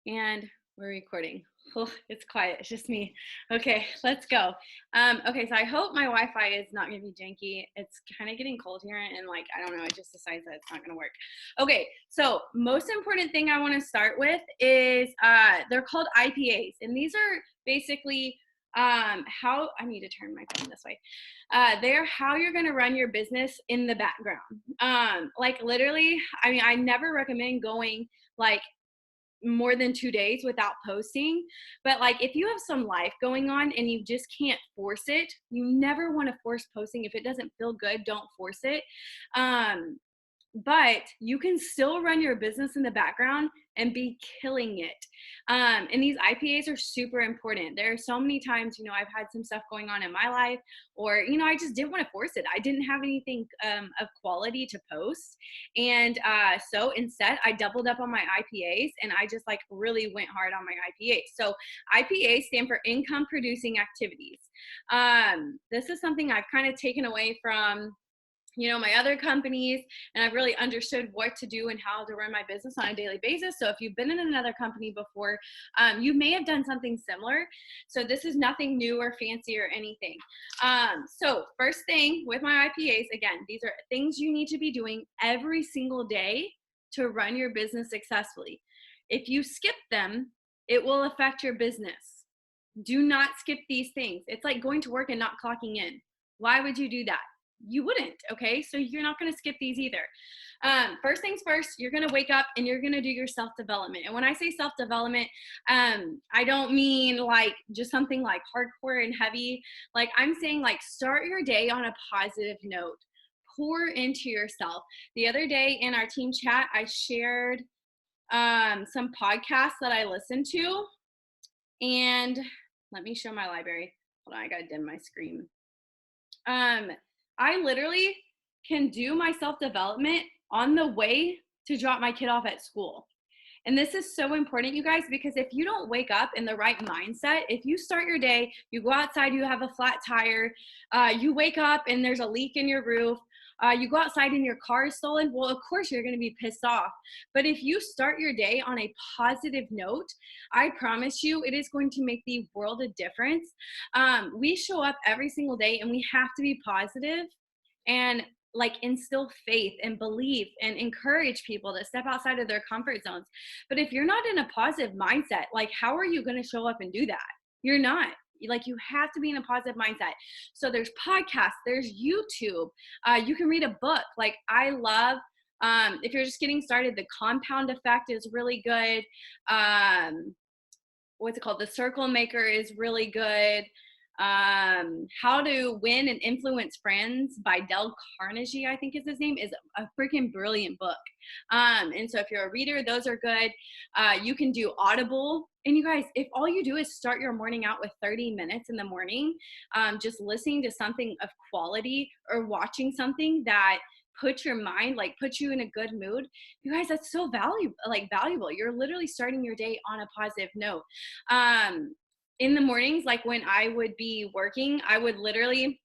And we're recording. Oh, it's quiet. It's just me. Okay, let's go. Okay, so I hope my Wi-Fi is not gonna be janky. It's kind of getting cold here, and like I don't know, it just decides that it's not gonna work. Okay, so most important thing I want to start with is they're called IPAs, and these are basically how I need to turn my phone this way. They're how you're gonna run your business in the background. Like literally, I mean, I never recommend going like more than 2 days without posting. But like if you have some life going on and you just can't force it, you never want to force posting. If it doesn't feel good, don't force it. Um, but you can still run your business in the background and be killing it. And these IPAs are super important. There are so many times, I've had some stuff going on in my life, or, I just didn't want to force it. I didn't have anything of quality to post. And so instead, I doubled up on my IPAs and I just like really went hard on my IPAs. So IPAs stand for income producing activities. This is something I've kind of taken away from my other companies, and I've really understood what to do and how to run my business on a daily basis. So if you've been in another company before, you may have done something similar. So this is nothing new or fancy or anything. So first thing with my IPAs, again, these are things you need to be doing every single day to run your business successfully. If you skip them, it will affect your business. Do not skip these things. It's like going to work and not clocking in. Why would you do that? You wouldn't. Okay, so you're not going to skip these either. First things first, you're going to wake up and you're going to do your self-development. And when I say self-development, I don't mean like just something like hardcore and heavy. Like I'm saying, like, start your day on a positive note. Pour into yourself. The other day in our team chat, I shared some podcasts that I listened to, and let me show my library. Hold on, I gotta dim my screen. I literally can do my self-development on the way to drop my kid off at school. And this is so important, you guys, because if you don't wake up in the right mindset, if you start your day, you go outside, you have a flat tire, you wake up and there's a leak in your roof, you go outside and your car is stolen, well, of course you're going to be pissed off. But if you start your day on a positive note, I promise you it is going to make the world a difference. We show up every single day and we have to be positive and like instill faith and belief and encourage people to step outside of their comfort zones. But if you're not in a positive mindset, like how are you going to show up and do that? You're not. Like you have to be in a positive mindset. So there's podcasts, there's YouTube, you can read a book. Like I love, if you're just getting started, The Compound Effect is really good. What's it called? The Circle Maker is really good. How to Win and Influence Friends by Dale Carnegie, I think is his name, is a freaking brilliant book. And so if you're a reader, those are good. You can do Audible. And you guys, if all you do is start your morning out with 30 minutes in the morning, just listening to something of quality or watching something that put your mind, like put you in a good mood, you guys, that's so valuable. You're literally starting your day on a positive note. In the mornings, like when I would be working, I would literally,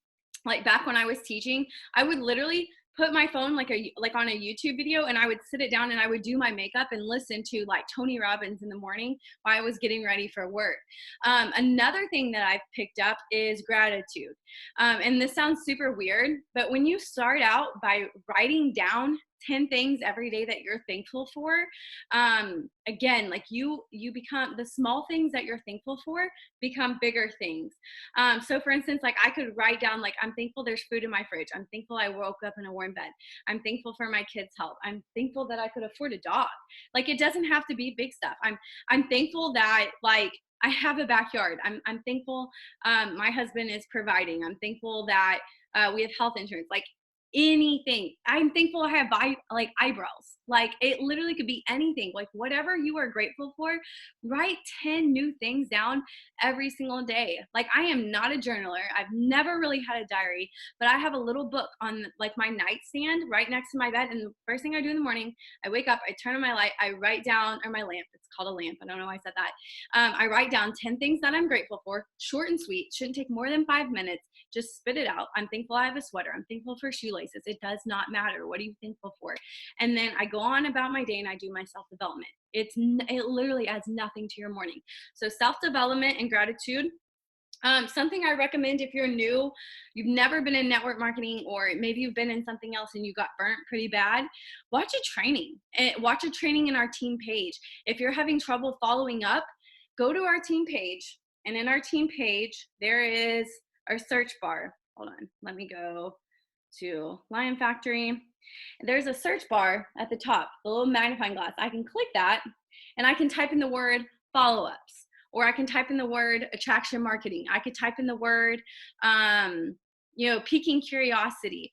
like back when I was teaching, I would literally put my phone like on a YouTube video, and I would sit it down and I would do my makeup and listen to like Tony Robbins in the morning while I was getting ready for work. Another thing that I've picked up is gratitude. And this sounds super weird, but when you start out by writing down 10 things every day that you're thankful for, again, like you become, the small things that you're thankful for become bigger things. So for instance, like I could write down, like, I'm thankful there's food in my fridge. I'm thankful I woke up in a warm bed. I'm thankful for my kids' health. I'm thankful that I could afford a dog. Like it doesn't have to be big stuff. I'm thankful that like I have a backyard. I'm thankful my husband is providing. I'm thankful that we have health insurance. Like anything. I'm thankful I have like eyebrows. Like it literally could be anything. Like whatever you are grateful for, write 10 new things down every single day. Like I am not a journaler. I've never really had a diary, but I have a little book on like my nightstand right next to my bed. And the first thing I do in the morning, I wake up, I turn on my light, I write down, or my lamp, it's called a lamp. I don't know why I said that. I write down 10 things that I'm grateful for, short and sweet, shouldn't take more than 5 minutes. Just spit it out. I'm thankful I have a sweater. I'm thankful for shoelaces. It does not matter. What are you thankful for? And then I go on about my day and I do my self-development. It literally adds nothing to your morning. So self-development and gratitude. Something I recommend if you're new, you've never been in network marketing, or maybe you've been in something else and you got burnt pretty bad, watch a training. Watch a training in our team page. If you're having trouble following up, go to our team page. And in our team page, there is our search bar. Hold on, let me go to Lion Factory. There's a search bar at the top, the little magnifying glass. I can click that and I can type in the word follow-ups. Or I can type in the word attraction marketing. I could type in the word, piquing curiosity.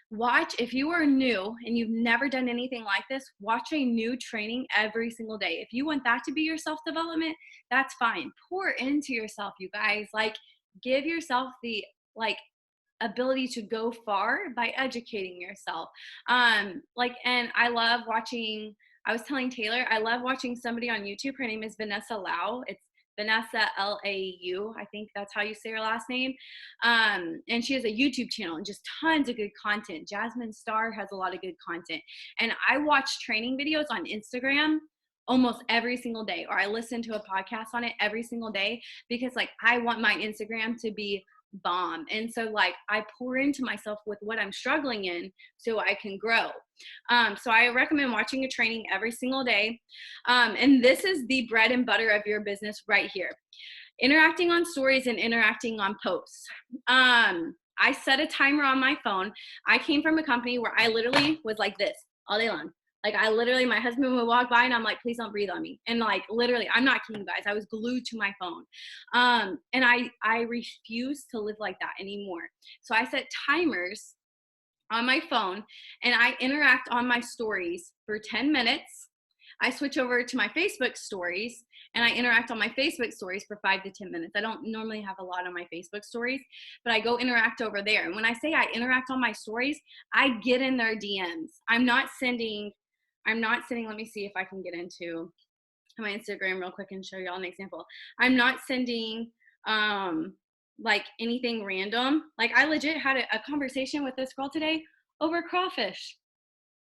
Watch, if you are new and you've never done anything like this, watch a new training every single day. If you want that to be your self-development, that's fine. Pour into yourself, you guys. Like, give yourself the, ability to go far by educating yourself. And I love watching, I was telling Taylor, I love watching somebody on YouTube. Her name is Vanessa Lau. It's Vanessa Lau. I think that's how you say her last name. And she has a YouTube channel and just tons of good content. Jasmine Star has a lot of good content. And I watch training videos on Instagram almost every single day, or I listen to a podcast on it every single day, because I want my Instagram to be bomb. And so I pour into myself with what I'm struggling in so I can grow. So I recommend watching a training every single day. And this is the bread and butter of your business right here. Interacting on stories and interacting on posts. I set a timer on my phone. I came from a company where I literally was like this all day long. My husband would walk by and I'm like, please don't breathe on me. And literally, I'm not kidding, guys. I was glued to my phone. And I refuse to live like that anymore. So I set timers on my phone and I interact on my stories for 10 minutes. I switch over to my Facebook stories and I interact on my Facebook stories for 5 to 10 minutes. I don't normally have a lot on my Facebook stories, but I go interact over there. And when I say I interact on my stories, I get in their DMs. I'm not sending, let me see if I can get into my Instagram real quick and show y'all an example. I'm not sending anything random. I legit had a conversation with this girl today over crawfish.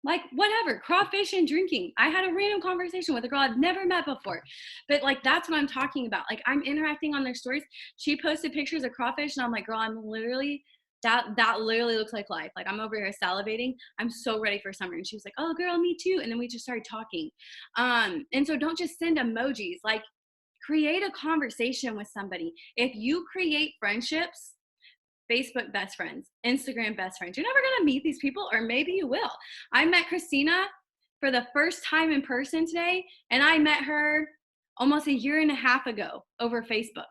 Whatever, crawfish and drinking. I had a random conversation with a girl I've never met before. But that's what I'm talking about. I'm interacting on their stories. She posted pictures of crawfish and I'm like, girl, I'm literally, that literally looks like life. I'm over here salivating. I'm so ready for summer. And she was like, oh girl, me too. And then we just started talking. And so don't just send emojis. Create a conversation with somebody. If you create friendships, Facebook best friends, Instagram best friends, you're never going to meet these people, or maybe you will. I met Christina for the first time in person today, and I met her almost a year and a half ago over Facebook.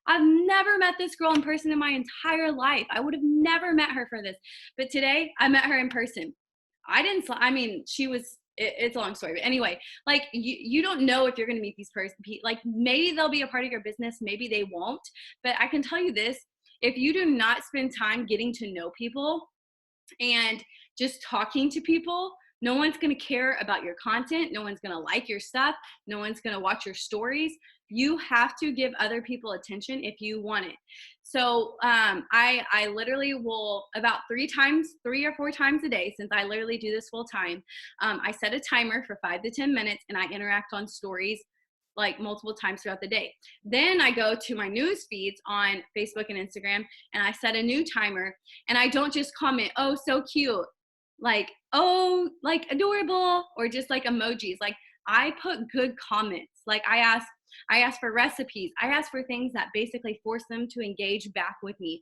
I've never met this girl in person in my entire life. I would have never met her for this. But today I met her in person. It's a long story. But anyway, you don't know if you're going to meet these people. Maybe they'll be a part of your business. Maybe they won't. But I can tell you this, if you do not spend time getting to know people and just talking to people, no one's going to care about your content. No one's going to like your stuff. No one's going to watch your stories. You have to give other people attention if you want it. So I literally will about 3 or 4 times a day, since I literally do this full time. I set a timer for 5 to 10 minutes and I interact on stories multiple times throughout the day. Then I go to my news feeds on Facebook and Instagram and I set a new timer, and I don't just comment, oh, so cute, oh, adorable, or just emojis. I put good comments. I ask for recipes. I ask for things that basically force them to engage back with me.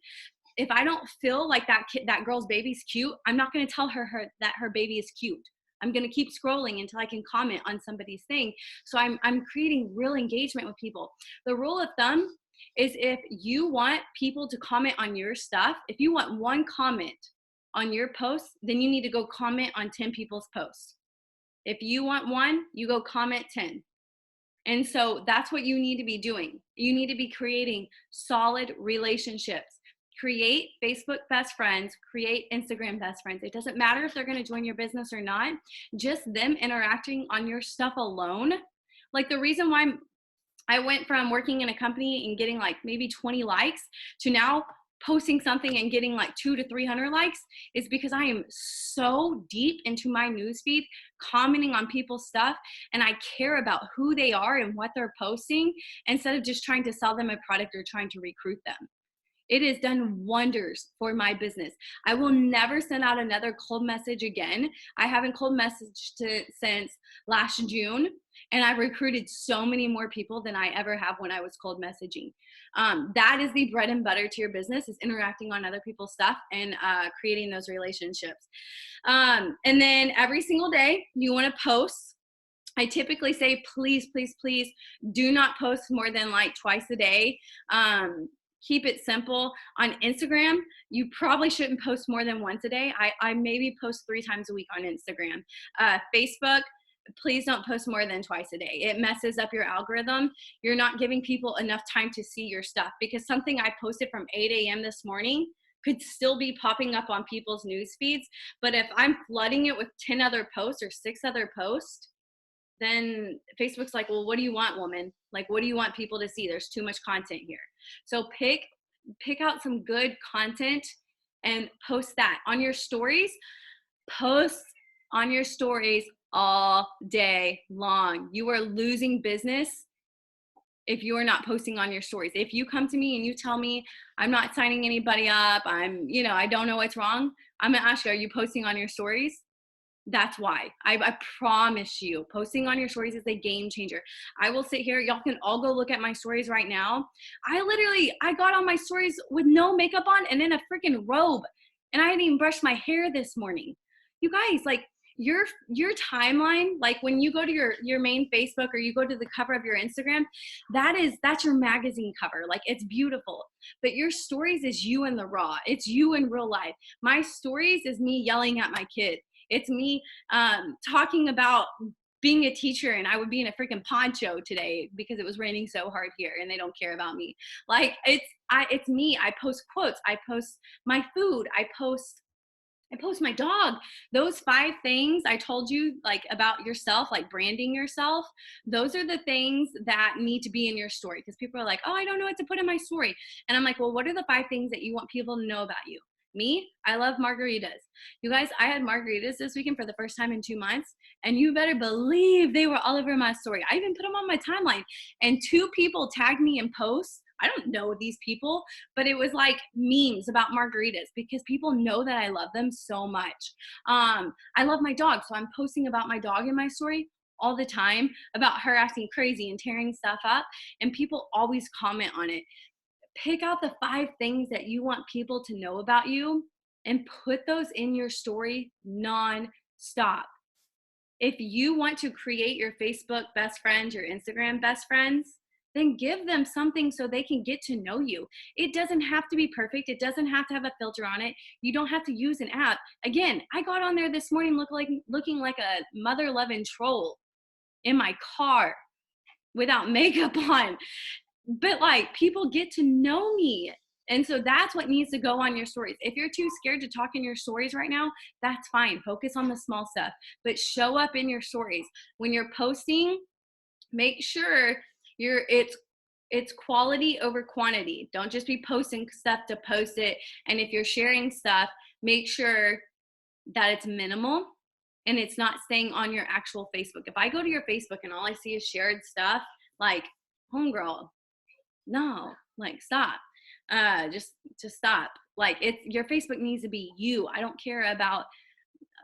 If I don't feel like that girl's baby's cute, I'm not going to tell her that her baby is cute. I'm going to keep scrolling until I can comment on somebody's thing. So I'm creating real engagement with people. The rule of thumb is, if you want people to comment on your stuff, if you want 1 comment on your post, then you need to go comment on 10 people's posts. If you want 1, you go comment 10. And so that's what you need to be doing. You need to be creating solid relationships. Create Facebook best friends, create Instagram best friends. It doesn't matter if they're going to join your business or not. Just them interacting on your stuff alone. The reason why I went from working in a company and getting maybe 20 likes to now posting something and getting like 200 to 300 likes is because I am so deep into my newsfeed, commenting on people's stuff, and I care about who they are and what they're posting instead of just trying to sell them a product or trying to recruit them. It has done wonders for my business. I will never send out another cold message again. I haven't cold messaged since last June, and I've recruited so many more people than I ever have when I was cold messaging. That is the bread and butter to your business, is interacting on other people's stuff and creating those relationships. And then every single day you want to post. I typically say, please, please, please do not post more than like twice a day. Keep it simple. On Instagram, you probably shouldn't post more than once a day. I maybe post 3 times a week on Instagram. Facebook, please don't post more than twice a day. It messes up your algorithm. You're not giving people enough time to see your stuff, because something I posted from 8 a.m. this morning could still be popping up on people's news feeds. But if I'm flooding it with 10 other posts or 6 other posts, then Facebook's like, well, what do you want, woman? Like, what do you want people to see? There's too much content here. So pick out some good content and post that on your stories. Post on your stories all day long. You are losing business if you are not posting on your stories. If you come to me and you tell me I'm not signing anybody up, I don't know what's wrong, I'm gonna ask you, are you posting on your stories? That's why. I promise you, posting on your stories is a game changer. I will sit here. Y'all can all go look at my stories right now. I got on my stories with no makeup on and in a freaking robe. And I hadn't even brushed my hair this morning. You guys, like, your timeline, like when you go to your main Facebook or you go to the cover of your Instagram, that's your magazine cover. Like, it's beautiful. But your stories is you in the raw. It's you in real life. My stories is me yelling at my kid. It's me talking about being a teacher, and I would be in a freaking poncho today because it was raining so hard here and they don't care about me. Like, it's me. I post quotes. I post my food. I post my dog. Those 5 things I told you, like, about yourself, like branding yourself, those are the things that need to be in your story, because people are like, oh, I don't know what to put in my story. And I'm like, well, what are the 5 things that you want people to know about you? Me, I love margaritas. You guys, I had margaritas this weekend for the first time in 2 months, and you better believe they were all over my story. I even put them on my timeline, and 2 people tagged me in posts. I don't know these people, but it was like memes about margaritas because people know that I love them so much. I love my dog, so I'm posting about my dog in my story all the time, about her acting crazy and tearing stuff up, and people always comment on it. Pick out the 5 things that you want people to know about you and put those in your story non-stop. If you want to create your Facebook best friends, your Instagram best friends, then give them something so they can get to know you. It doesn't have to be perfect. It doesn't have to have a filter on it. You don't have to use an app. Again, I got on there this morning looking like a mother-loving troll in my car without makeup on. But like, people get to know me. And so that's what needs to go on your stories. If you're too scared to talk in your stories right now, that's fine. Focus on the small stuff, but show up in your stories. When you're posting, make sure it's quality over quantity. Don't just be posting stuff to post it. And if you're sharing stuff, make sure that it's minimal and it's not staying on your actual Facebook. If I go to your Facebook and all I see is shared stuff, like, homegirl, no, like, stop. Just stop. Like, your Facebook needs to be you. I don't care about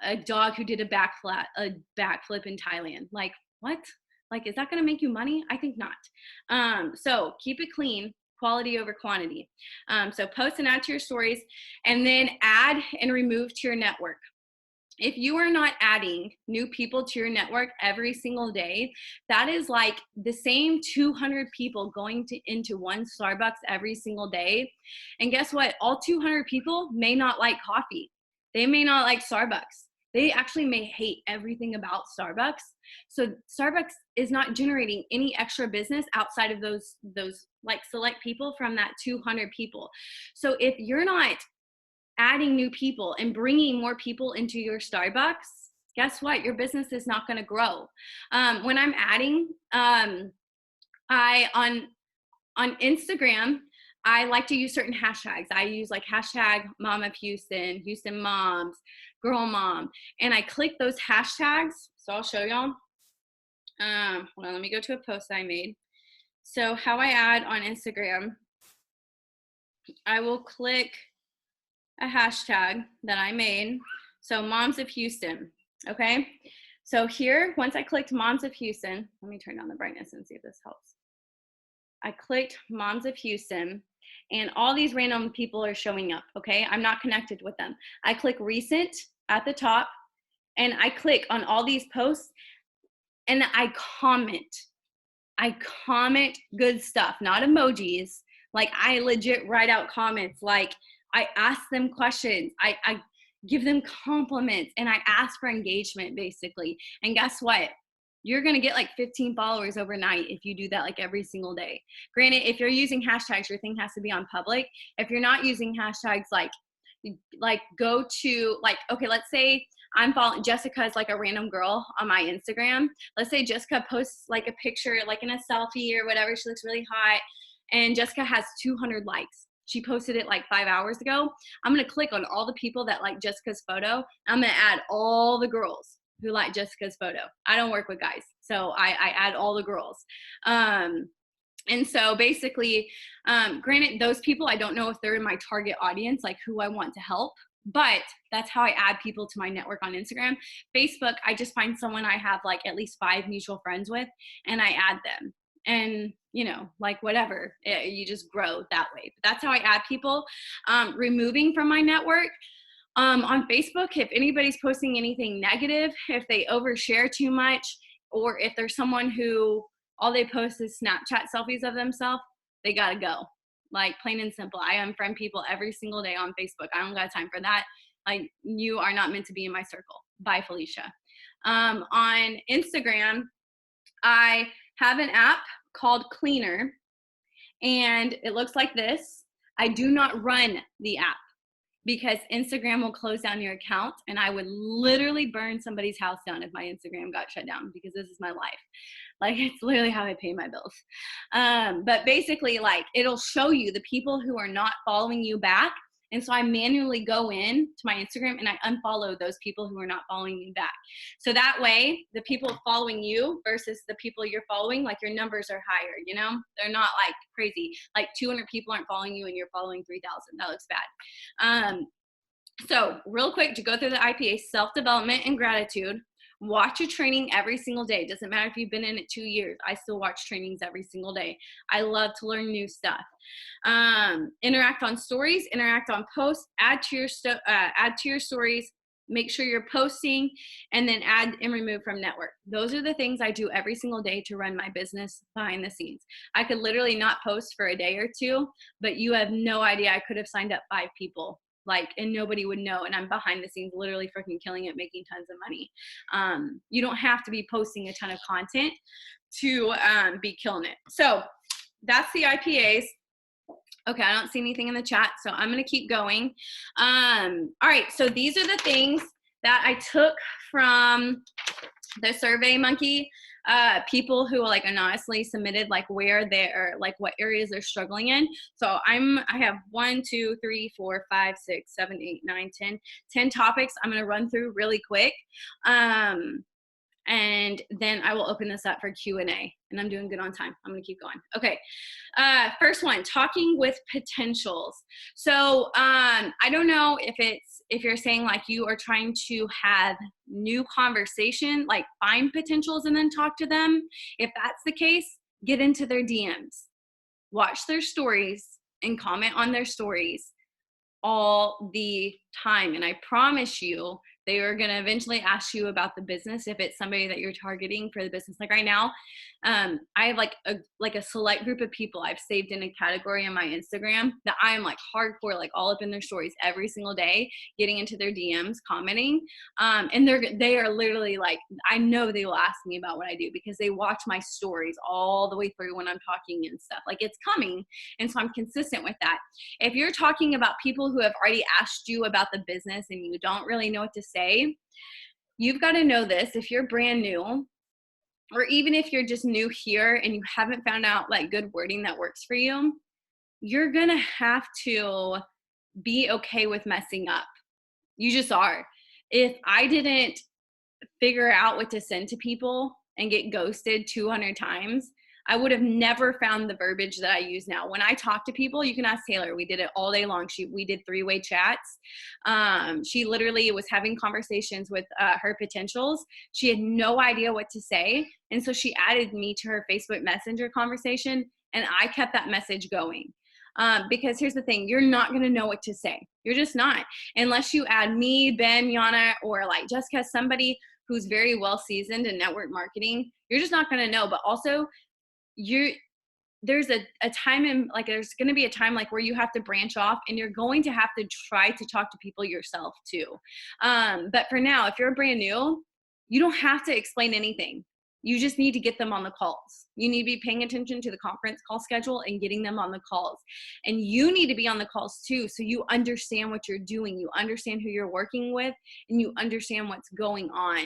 a dog who did a backflip in Thailand. Like, what? Like, is that going to make you money? I think not. So keep it clean, quality over quantity. So post and add to your stories, and then add and remove to your network. If you are not adding new people to your network every single day, that is like the same 200 people going into one Starbucks every single day. And guess what? All 200 people may not like coffee. They may not like Starbucks. They actually may hate everything about Starbucks. So Starbucks is not generating any extra business outside of those like select people from that 200 people. So if you're not adding new people and bringing more people into your Starbucks, guess what? Your business is not going to grow. When I'm adding, on Instagram, I like to use certain hashtags. I use like hashtag mom of Houston, Houston moms, girl mom. And I click those hashtags. So I'll show y'all. Hold on, let me go to a post I made. So how I add on Instagram, I will click a hashtag that I made. So moms of Houston, okay? So here, once I clicked moms of Houston, let me turn down the brightness and see if this helps. I clicked moms of Houston and all these random people are showing up, okay? I'm not connected with them. I click recent at the top and I click on all these posts and I comment good stuff, not emojis. Like I legit write out comments. Like I ask them questions. I give them compliments and I ask for engagement basically. And guess what? You're going to get like 15 followers overnight if you do that like every single day. Granted, if you're using hashtags, your thing has to be on public. If you're not using hashtags, like go to like, okay, let's say I'm following Jessica is like a random girl on my Instagram. Let's say Jessica posts like a picture, like in a selfie or whatever. She looks really hot and Jessica has 200 likes. She posted it like 5 hours ago. I'm going to click on all the people that like Jessica's photo. I'm going to add all the girls who like Jessica's photo. I don't work with guys, so I add all the girls. And so basically, granted, those people, I don't know if they're in my target audience, like who I want to help, but that's how I add people to my network on Instagram. Facebook, I just find someone I have like at least 5 mutual friends with, and I add them. And, you know, like whatever, you just grow that way. But that's how I add people. Removing from my network, on Facebook, if anybody's posting anything negative, if they overshare too much, or if there's someone who all they post is Snapchat selfies of themselves, they gotta go. Like plain and simple. I unfriend people every single day on Facebook. I don't got time for that. Like you are not meant to be in my circle. Bye, Felicia. On Instagram, I have an app called Cleaner, and it looks like this. I do not run the app because Instagram will close down your account, and I would literally burn somebody's house down if my Instagram got shut down, because this is my life. Like it's literally how I pay my bills. But basically, like it'll show you the people who are not following you back. And so I manually go in to my Instagram and I unfollow those people who are not following you back. So that way, the people following you versus the people you're following, like your numbers are higher, you know? They're not like crazy. Like 200 people aren't following you and you're following 3,000. That looks bad. So real quick, to go through the IPA, self-development and gratitude. Watch a training every single day. Doesn't matter if you've been in it 2 years. I still watch trainings every single day. I love to learn new stuff. Interact on stories, interact on posts, add to your stories, make sure you're posting, and then add and remove from network. Those are the things I do every single day to run my business behind the scenes. I could literally not post for a day or two, but you have no idea. I could have signed up 5 people. And nobody would know, and I'm behind the scenes literally freaking killing it, making tons of money. You don't have to be posting a ton of content to be killing it. So that's the IPAs. Okay, I don't see anything in the chat, so I'm gonna keep going. All right, so these are the things that I took from the Survey Monkey. People who like anonymously submitted like where they're like what areas they're struggling in. So I have 1, 2, 3, 4, 5, 6, 7, 8, 9, 10 topics I'm gonna run through really quick. And then I will open this up for Q&A, and I'm doing good on time. I'm gonna keep going. Okay, first one, talking with potentials. So I don't know if you're saying like you are trying to have new conversation, like find potentials and then talk to them. If that's the case, get into their DMs, watch their stories and comment on their stories all the time. And I promise you, they are going to eventually ask you about the business if it's somebody that you're targeting for the business. Like right now, I have like a select group of people I've saved in a category on my Instagram that I am like hardcore, like all up in their stories every single day, getting into their DMs, commenting. And they are literally like, I know they will ask me about what I do because they watch my stories all the way through when I'm talking and stuff. Like it's coming. And so I'm consistent with that. If you're talking about people who have already asked you about the business and you don't really know what to say, you've got to know this. If you're brand new, or even if you're just new here and you haven't found out like good wording that works for you, you're going to have to be okay with messing up. You just are. If I didn't figure out what to send to people and get ghosted 200 times, I would have never found the verbiage that I use now. When I talk to people, you can ask Taylor. We did it all day long. We did 3-way chats. She literally was having conversations with her potentials. She had no idea what to say. And so she added me to her Facebook Messenger conversation, and I kept that message going. Because here's the thing, you're not going to know what to say. You're just not. Unless you add me, Ben, Yana, or like Jessica, somebody who's very well seasoned in network marketing, you're just not going to know. But also, there's a time in, like, there's going to be a time like where you have to branch off, and you're going to have to try to talk to people yourself too. But for now, if you're brand new, you don't have to explain anything. You just need to get them on the calls. You need to be paying attention to the conference call schedule and getting them on the calls. And you need to be on the calls too, so you understand what you're doing, you understand who you're working with, and you understand what's going on.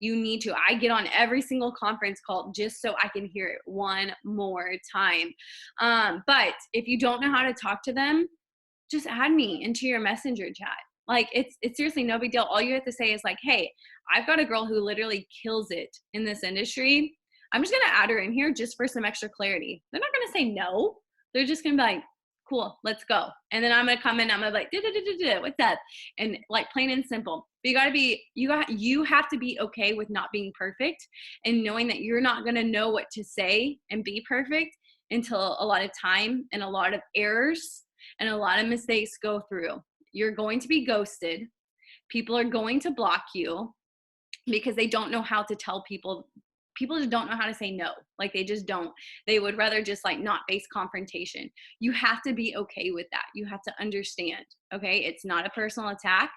You need to. I get on every single conference call just so I can hear it one more time. But if you don't know how to talk to them, just add me into your messenger chat. Like, it's seriously no big deal. All you have to say is like, hey, I've got a girl who literally kills it in this industry. I'm just going to add her in here just for some extra clarity. They're not going to say no. They're just going to be like, cool, let's go. And then I'm going to come in, I'm going to be like, what's up? And like, plain and simple. But you have to be okay with not being perfect, and knowing that you're not going to know what to say and be perfect until a lot of time and a lot of errors and a lot of mistakes go through. You're going to be ghosted. People are going to block you because they don't know how to tell people. People just don't know how to say no. Like, they just don't. They would rather just like not face confrontation. You have to be okay with that. You have to understand, okay? It's not a personal attack.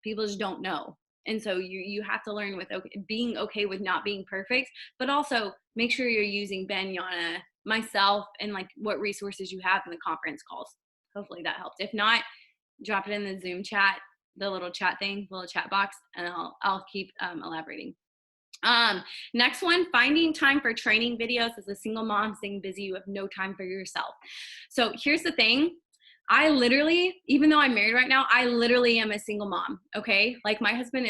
People just don't know. And so you have to learn with being okay with not being perfect, but also make sure you're using Ben, Yana, myself, and like what resources you have in the conference calls. Hopefully that helped. If not, drop it in the Zoom chat, the little chat thing, little chat box, and I'll keep elaborating. Next one, finding time for training videos. As a single mom staying busy, you have no time for yourself. So here's the thing. I literally, even though I'm married right now, I literally am a single mom. Okay. Like, my husband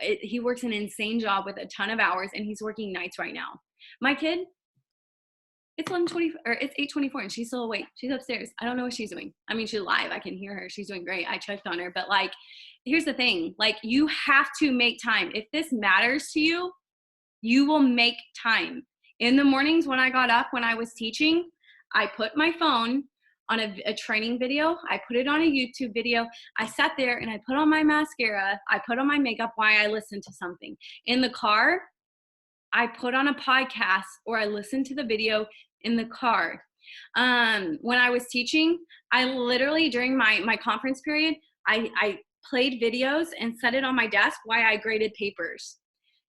he works an insane job with a ton of hours, and he's working nights right now. My kid, it's 11:20 or it's 8:24 and she's still awake. She's upstairs. I don't know what she's doing. I mean, she's alive. I can hear her. She's doing great. I checked on her, but like, here's the thing. Like, you have to make time. If this matters to you, you will make time. In the mornings when I got up, when I was teaching, I put my phone on a training video. I put it on a YouTube video. I sat there and I put on my mascara. I put on my makeup while I listened to something. In the car, I put on a podcast or I listened to the video in the car. When I was teaching, I literally, during my conference period, I played videos and set it on my desk while I graded papers.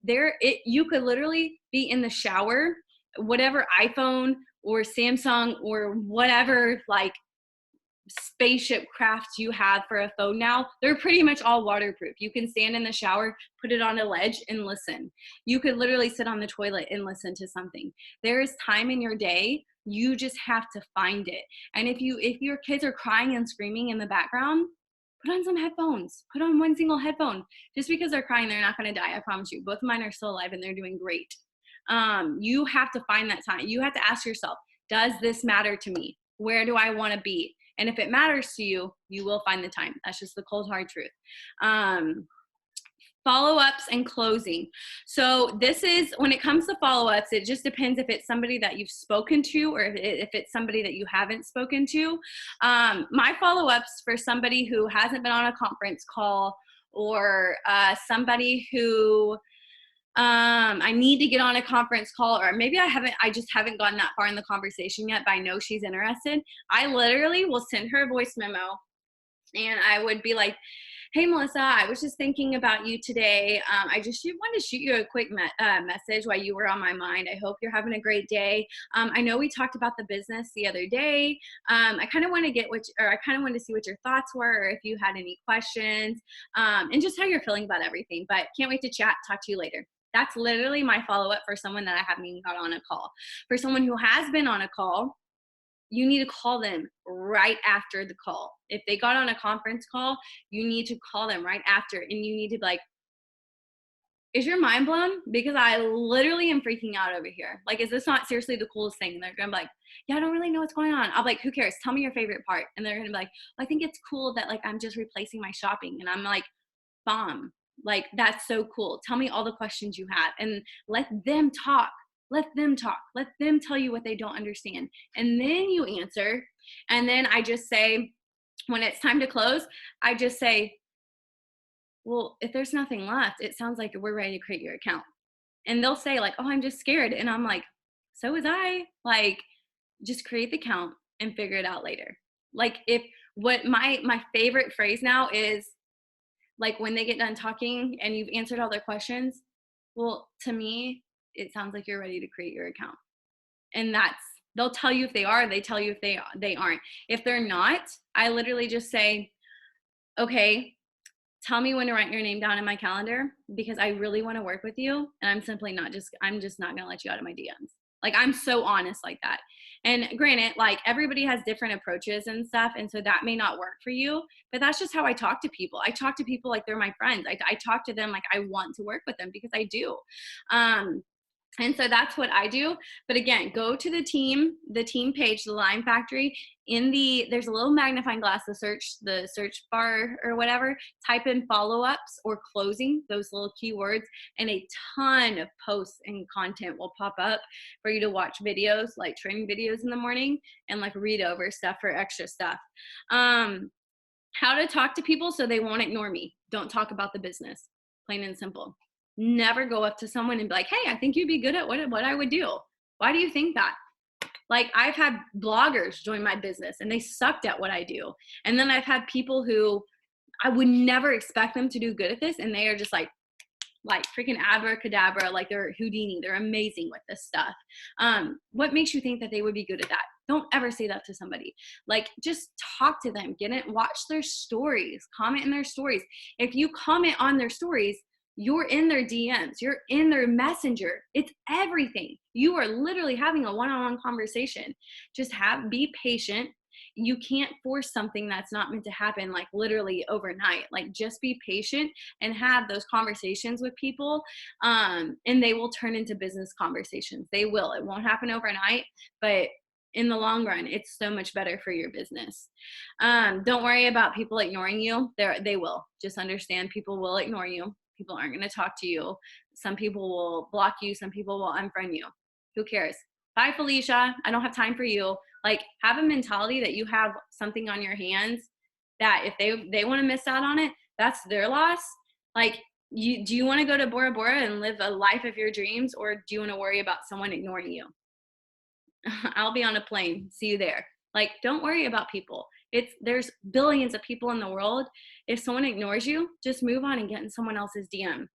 You could literally be in the shower, whatever iPhone or Samsung or whatever like spaceship craft you have for a phone now, they're pretty much all waterproof. You can stand in the shower, put it on a ledge, and listen. You could literally sit on the toilet and listen to something. There is time in your day. You just have to find it. And if your kids are crying and screaming in the background, put on some headphones. Put on one single headphone. Just because they're crying, they're not going to die. I promise you. Both of mine are still alive and they're doing great. You have to find that time. You have to ask yourself, does this matter to me? Where do I want to be? And if it matters to you, you will find the time. That's just the cold hard truth. Follow-ups and closing. So this is, when it comes to follow-ups, it just depends if it's somebody that you've spoken to or if it's somebody that you haven't spoken to. My follow-ups for somebody who hasn't been on a conference call or somebody who I need to get on a conference call, or maybe I just haven't gotten that far in the conversation yet, but I know she's interested. I literally will send her a voice memo and I would be like, hey, Melissa, I was just thinking about you today. I just wanted to shoot you a quick message while you were on my mind. I hope you're having a great day. I know we talked about the business the other day. I kind of want to I kind of wanted to see what your thoughts were, or if you had any questions, and just how you're feeling about everything. But can't wait to chat. Talk to you later. That's literally my follow-up for someone that I haven't even got on a call. For someone who has been on a call, you need to call them right after the call. If they got on a conference call, you need to call them right after, and you need to be like, is your mind blown? Because I literally am freaking out over here. Like, is this not seriously the coolest thing? And they're gonna be like, yeah, I don't really know what's going on. I'll be like, who cares? Tell me your favorite part. And they're gonna be like, well, I think it's cool that like I'm just replacing my shopping. And I'm like, bomb. Like, that's so cool. Tell me all the questions you have and let them talk. Let them talk. Let them tell you what they don't understand. And then you answer. And then I just say, when it's time to close, I just say, well, if there's nothing left, it sounds like we're ready to create your account. And they'll say like, oh, I'm just scared. And I'm like, so was I. Like, just create the account and figure it out later. Like, if what my favorite phrase now is, like, when they get done talking and you've answered all their questions, well, to me, it sounds like you're ready to create your account. And they'll tell you if they are, they tell you if they aren't. If they're not, I literally just say, okay, tell me when to write your name down in my calendar, because I really want to work with you. And I'm just not going to let you out of my DMs. Like, I'm so honest like that. And granted, like, everybody has different approaches and stuff. And so that may not work for you, but that's just how I talk to people. I talk to people like they're my friends. I talk to them like I want to work with them, because I do. And so that's what I do. But again, go to the team page, the Lime Factory. There's a little magnifying glass, the search bar or whatever, type in follow-ups or closing, those little keywords, and a ton of posts and content will pop up for you to watch videos, like training videos in the morning, and like read over stuff for extra stuff. How to talk to people so they won't ignore me. Don't talk about the business, plain and simple. Never go up to someone and be like, hey, I think you'd be good at what I would do. Why do you think that? Like, I've had bloggers join my business and they sucked at what I do. And then I've had people who I would never expect them to do good at this, and they are just like freaking abracadabra, like they're Houdini. They're amazing with this stuff. What makes you think that they would be good at that? Don't ever say that to somebody. Like, just talk to them, watch their stories, comment in their stories. If you comment on their stories, you're in their DMs, you're in their messenger. It's everything. You are literally having a one-on-one conversation. Just be patient. You can't force something that's not meant to happen, like literally overnight. Like, just be patient and have those conversations with people, and they will turn into business conversations. They will. It won't happen overnight, but in the long run, it's so much better for your business. Don't worry about people ignoring you. They will. Just understand, people will ignore you. People aren't going to talk to you. Some people will block you. Some people will unfriend you. Who cares? Bye, Felicia. I don't have time for you. Like, have a mentality that you have something on your hands, that if they want to miss out on it, that's their loss. Like, do you want to go to Bora Bora and live a life of your dreams, or do you want to worry about someone ignoring you? I'll be on a plane. See you there. Like, don't worry about people. There's billions of people in the world. If someone ignores you, just move on and get in someone else's DM.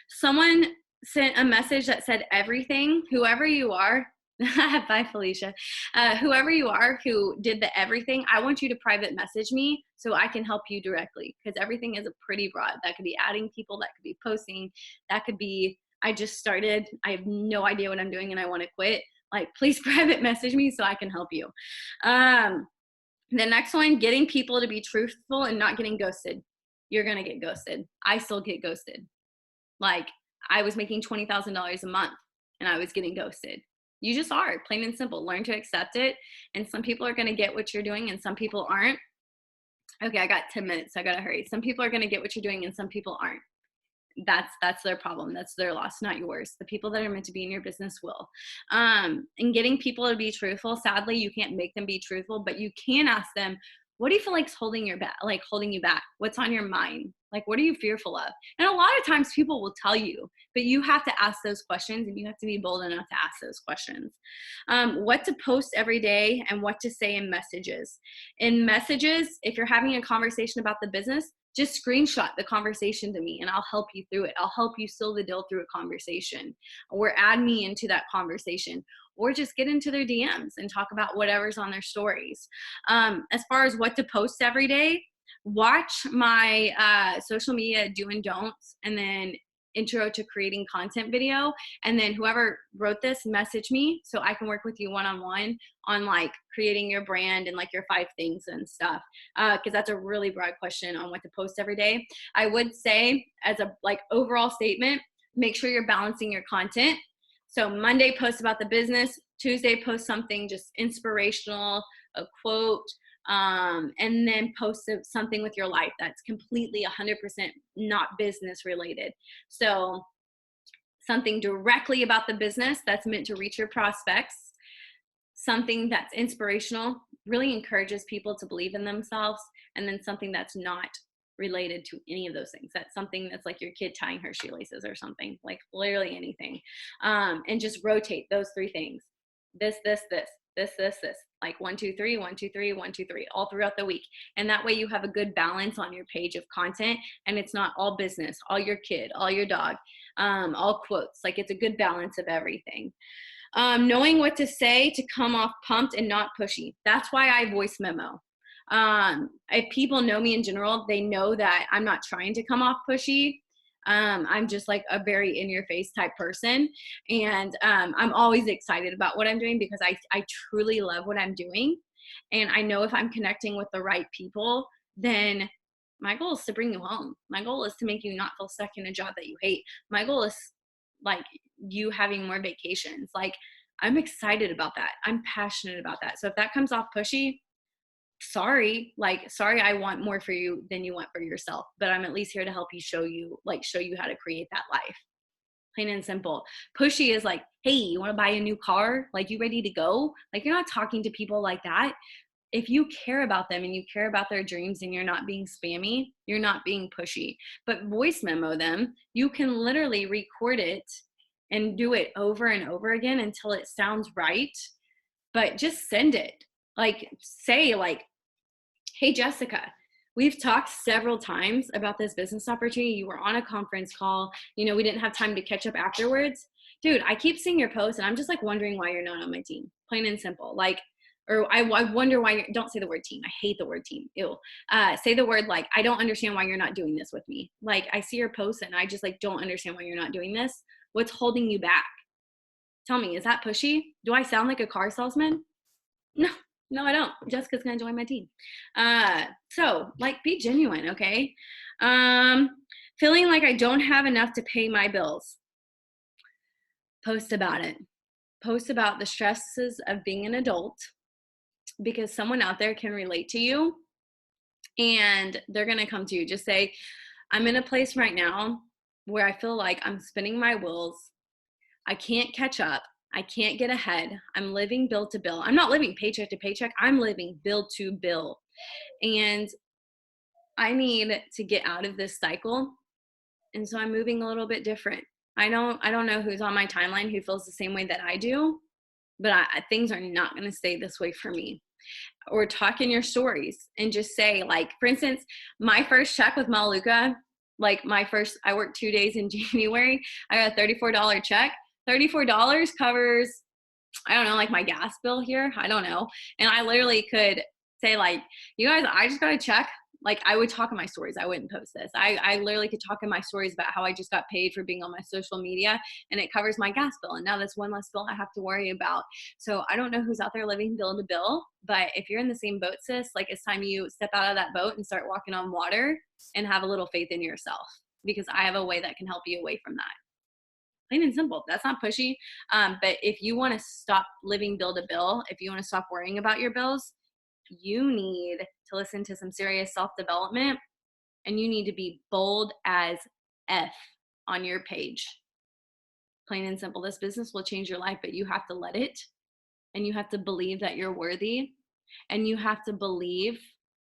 Someone sent a message that said everything. Whoever you are, bye, Felicia. Whoever you are who did the everything, I want you to private message me so I can help you directly, because everything is a pretty broad. That could be adding people, that could be posting, that could be, I just started, I have no idea what I'm doing and I want to quit. Like, please private message me so I can help you. The next one, getting people to be truthful and not getting ghosted. You're going to get ghosted. I still get ghosted. Like, I was making $20,000 a month and I was getting ghosted. You just are, plain and simple. Learn to accept it. And some people are going to get what you're doing and some people aren't. Okay, I got 10 minutes, so I got to hurry. Some people are going to get what you're doing and some people aren't. That's their problem. That's their loss, not yours. The people that are meant to be in your business will. And getting people to be truthful, sadly, you can't make them be truthful, but you can ask them, what do you feel like's holding you back? What's on your mind? Like, what are you fearful of? And a lot of times people will tell you, but you have to ask those questions, and you have to be bold enough to ask those questions. What to post every day and what to say in messages. In messages, if you're having a conversation about the business, just screenshot the conversation to me and I'll help you through it. I'll help you seal the deal through a conversation, or add me into that conversation, or just get into their DMs and talk about whatever's on their stories. As far as what to post every day, watch my social media do and don'ts, and then intro to creating content video. And then whoever wrote this, message me so I can work with you one-on-one on like creating your brand and like your 5 things and stuff. Cause that's a really broad question on what to post every day. I would say as a like overall statement, make sure you're balancing your content. So Monday post about the business, Tuesday post something just inspirational, a quote, and then post something with your life that's completely 100% not business related. So something directly about the business that's meant to reach your prospects, something that's inspirational, really encourages people to believe in themselves, and then something that's not related to any of those things. That's something that's like your kid tying her shoelaces or something, like literally anything. And just rotate those 3 things. This, like 1, 2, 3, 1, 2, 3, 1, 2, 3, all throughout the week. And that way you have a good balance on your page of content, and it's not all business, all your kid, all your dog, all quotes. Like it's a good balance of everything. Knowing what to say to come off pumped and not pushy. That's why I voice memo. If people know me in general, they know that I'm not trying to come off pushy. I'm just like a very in your face type person. And I'm always excited about what I'm doing because I truly love what I'm doing. And I know if I'm connecting with the right people, then my goal is to bring you home. My goal is to make you not feel stuck in a job that you hate. My goal is like you having more vacations. Like I'm excited about that. I'm passionate about that. So if that comes off pushy, sorry, I want more for you than you want for yourself, but I'm at least here to help you, show you how to create that life. Plain and simple. Pushy is like, hey, you want to buy a new car? Like, you ready to go? Like, you're not talking to people like that. If you care about them and you care about their dreams and you're not being spammy, you're not being pushy. But voice memo them. You can literally record it and do it over and over again until it sounds right. But just send it. Like, say like, hey, Jessica, we've talked several times about this business opportunity. You were on a conference call. You know, we didn't have time to catch up afterwards. Dude, I keep seeing your posts and I'm just like wondering why you're not on my team. Plain and simple. Like, or I wonder why don't say the word team. I hate the word team. Ew. Say the word like, I don't understand why you're not doing this with me. Like, I see your posts and I just like don't understand why you're not doing this. What's holding you back? Tell me, is that pushy? Do I sound like a car salesman? No, I don't. Jessica's going to join my team. So like, be genuine. Okay. Feeling like I don't have enough to pay my bills. Post about it. Post about the stresses of being an adult, because someone out there can relate to you and they're going to come to you. Just say, I'm in a place right now where I feel like I'm spinning my wheels. I can't catch up. I can't get ahead. I'm living bill to bill. I'm not living paycheck to paycheck. I'm living bill to bill. And I need to get out of this cycle. And so I'm moving a little bit different. I don't know who's on my timeline who feels the same way that I do, but things are not going to stay this way for me. Or talk in your stories and just say, like, for instance, my first check with Maluka, like I worked 2 days in January. I got a $34 check. $34 covers, I don't know, like my gas bill here. I don't know. And I literally could say like, you guys, I just got a check. Like, I would talk in my stories. I wouldn't post this. I literally could talk in my stories about how I just got paid for being on my social media and it covers my gas bill. And now that's one less bill I have to worry about. So I don't know who's out there living bill to bill, but if you're in the same boat, sis, like it's time you step out of that boat and start walking on water and have a little faith in yourself, because I have a way that can help you away from that. Plain and simple. That's not pushy. But if you want to stop living bill to bill, if you want to stop worrying about your bills, you need to listen to some serious self-development, and you need to be bold as F on your page. Plain and simple. This business will change your life, but you have to let it, and you have to believe that you're worthy, and you have to believe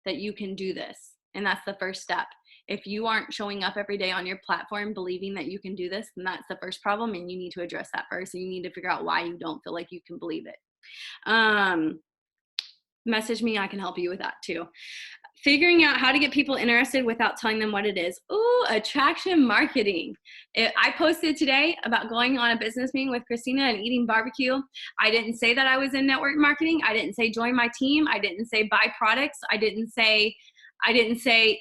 that you can do this. And that's the first step. If you aren't showing up every day on your platform believing that you can do this, then that's the first problem, and you need to address that first. And you need to figure out why you don't feel like you can believe it. Message me. I can help you with that too. Figuring out how to get people interested without telling them what it is. Ooh, attraction marketing. I posted today about going on a business meeting with Christina and eating barbecue. I didn't say that I was in network marketing. I didn't say join my team. I didn't say buy products. I didn't say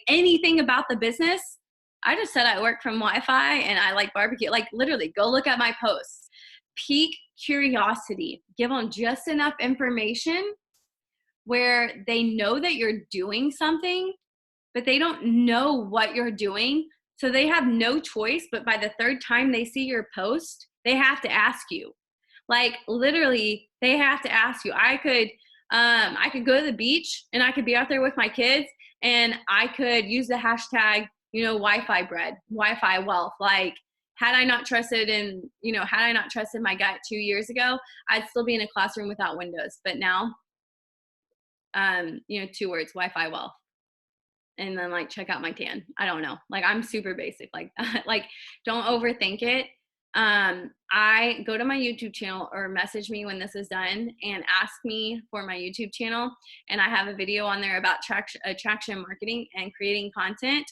anything about the business. I just said I work from Wi-Fi and I like barbecue. Like literally, go look at my posts. Pique curiosity. Give them just enough information where they know that you're doing something, but they don't know what you're doing. So they have no choice, but by the third time they see your post, they have to ask you. Like literally, they have to ask you. I could go to the beach and I could be out there with my kids and I could use the hashtag, Wi-Fi bread, Wi-Fi wealth. Like, had I not trusted my gut 2 years ago, I'd still be in a classroom without windows. But now, 2 words, Wi-Fi wealth. And then like check out my tan. I don't know. Like I'm super basic. Like like don't overthink it. I go to my YouTube channel or message me when this is done and ask me for my YouTube channel. And I have a video on there about attraction marketing and creating content.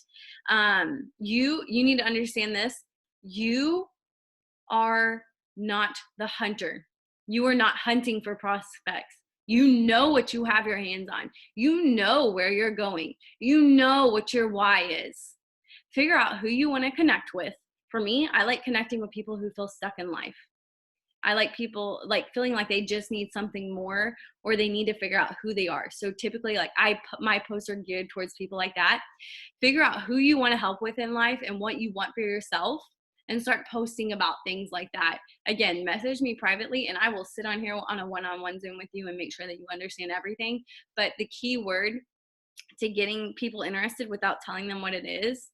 You need to understand this. You are not the hunter. You are not hunting for prospects. You know what you have your hands on. You know where you're going. You know what your why is. Figure out who you want to connect with. For me, I like connecting with people who feel stuck in life. I like people like feeling like they just need something more or they need to figure out who they are. So typically like my posts are geared towards people like that. Figure out who you want to help with in life and what you want for yourself and start posting about things like that. Again, message me privately and I will sit on here on a one-on-one Zoom with you and make sure that you understand everything. But the key word to getting people interested without telling them what it is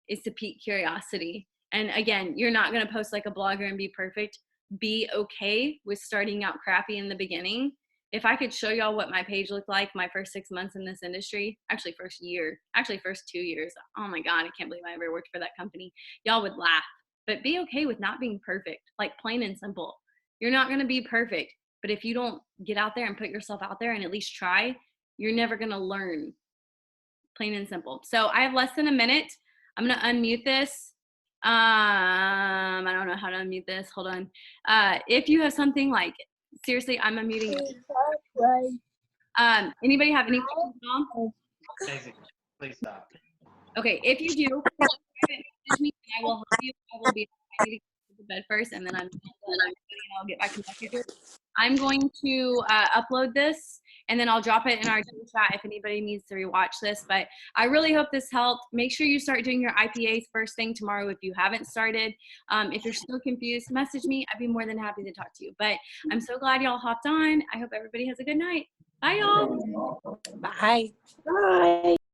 to pique curiosity. And again, you're not going to post like a blogger and be perfect. Be okay with starting out crappy in the beginning. If I could show y'all what my page looked like my first 6 months in this industry, first 2 years. Oh my God, I can't believe I ever worked for that company. Y'all would laugh. But be okay with not being perfect, like plain and simple. You're not going to be perfect. But if you don't get out there and put yourself out there and at least try, you're never going to learn. Plain and simple. So I have less than a minute. I'm going to unmute this. I don't know how to unmute this. Hold on. If you have something like, seriously, I'm unmuting you. Anybody have any questions at all? Please stop. Okay, if you do, message me and I will help you. I will be I need to go to bed first and then I'll get back in touch with you. I'm going to upload this and then I'll drop it in our chat if anybody needs to rewatch this. But I really hope this helped. Make sure you start doing your IPAs first thing tomorrow if you haven't started. If you're still confused, message me. I'd be more than happy to talk to you. But I'm so glad y'all hopped on. I hope everybody has a good night. Bye, y'all. Bye. Bye.